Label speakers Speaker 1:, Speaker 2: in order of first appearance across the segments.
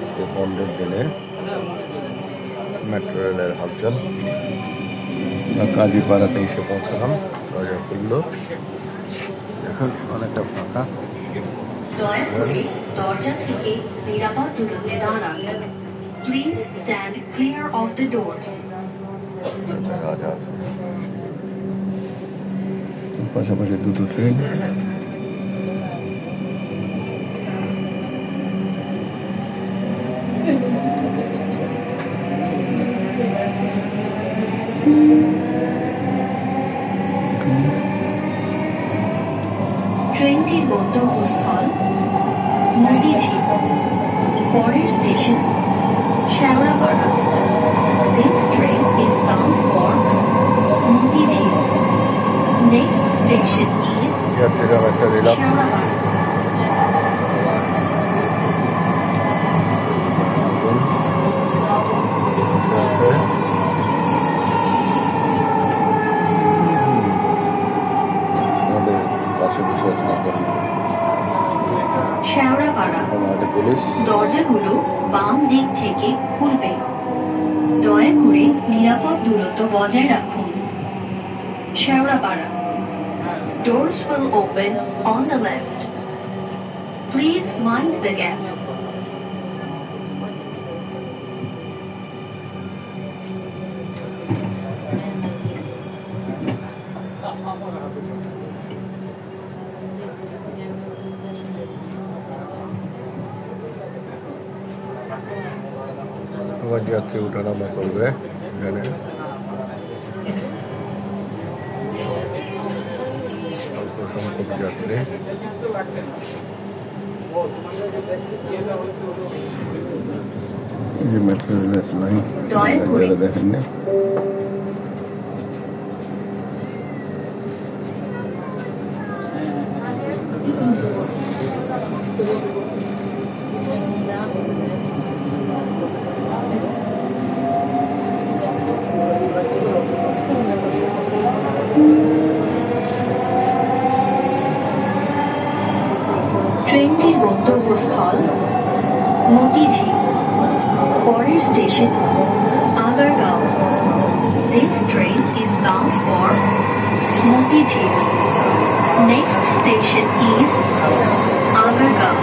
Speaker 1: আজকে 15 দিনের মেট্রো রেলের হালচাল। কাজীপাড়াতে এসে পৌঁছলাম, দরজা খুললো, এখন অনেকটা ফাঁকা।
Speaker 2: দরজা থেকে নিরাপদ দূরত্বে দাঁড়ান। Please stand clear of the doors.
Speaker 1: পাশাপাশি দুটো ট্রেন।
Speaker 2: ট্রেনটির গন্তব্যস্থল নদীঝিল, পরের station Shewrapara. This train is bound for নদীঝিল. Next station is
Speaker 1: যাত্রীরা একটা রিল্যাক্স।
Speaker 2: শ্যাওড়াপাড়া.
Speaker 1: বসে আছে। আমাদের পাশে বসে আছে
Speaker 2: শ্যাওড়াপাড়া।
Speaker 1: পুলিশ।
Speaker 2: দরজাগুলো বাম দিক থেকে খুলবে। দয়া করে নিরাপদ দূরত্ব বজায় রাখুন। Shewrapara. Doors will open on the left. Please mind the gap.
Speaker 1: আবার যাত্রী ওঠানামা করবে এখানে। অল্প সংখ্যক যাত্রী। মেট্রো রেলের লাইন যারা দেখেননি,
Speaker 2: ট্রেনটির গন্তব্যস্থল মতিঝিল, পরের station Agargaon. This train is bound for Motijheel. Next station is Agargaon.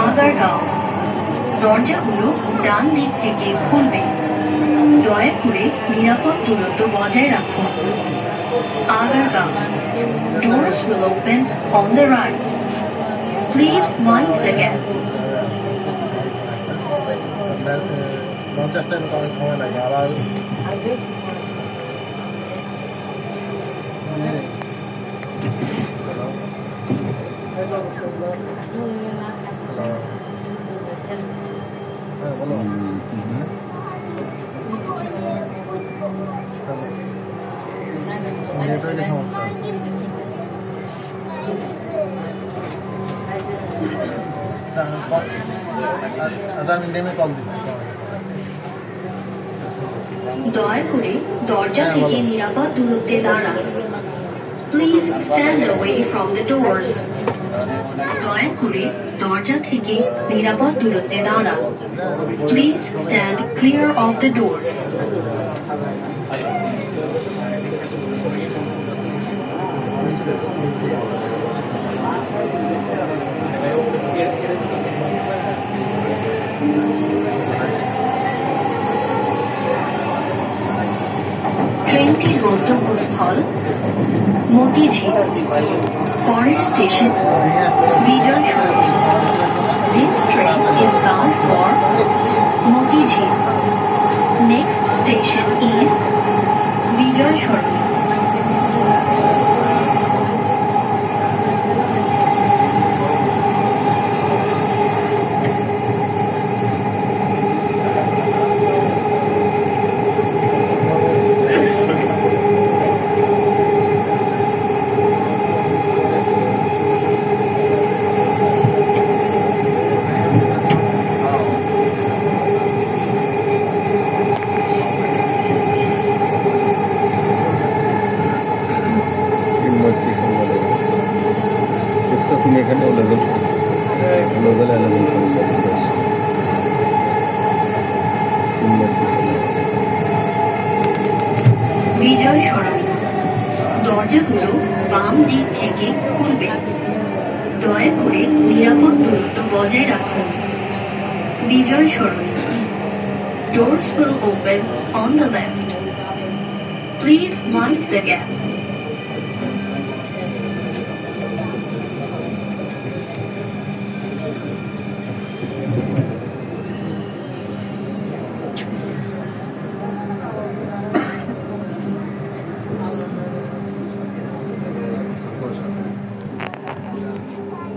Speaker 2: Agargaon. দরজাগুলো ডান দিক থেকে খুলবে। দয়া করে নিরাপদ দূরত্ব বজায় রাখুন। Agargaon. Doors will open on the right. Please mind the gap.
Speaker 3: পঞ্চাশ টাইম করার সময় লাগে আবার নেটওয়ার্কের সমস্যা। আমি নেমে কল দিচ্ছি।
Speaker 2: দয়া করে দরজা থেকে নিরাপদ দূরত্বে দাঁড়ান। Please stand away from the doors. দয়া করে দরজা থেকে নিরাপদ দূরত্বে দাঁড়ান। Please stand clear of the doors. ট্রেনটির গন্তব্যস্থল মতিঝিল, পরের station Bijoy Sarani. This train is bound for Motijheel. Next station is Bijoy Sarani.
Speaker 1: তুমি এখানে লেভেল লেভেল 11
Speaker 2: বিজয় সরণি দরজাগুলো বাম দিক থেকে খুলবে দয়া করে নিরাপদ দূরত্ব বজায় রাখুন বিজয় সরণি Doors will open on the left. Please mind the gap.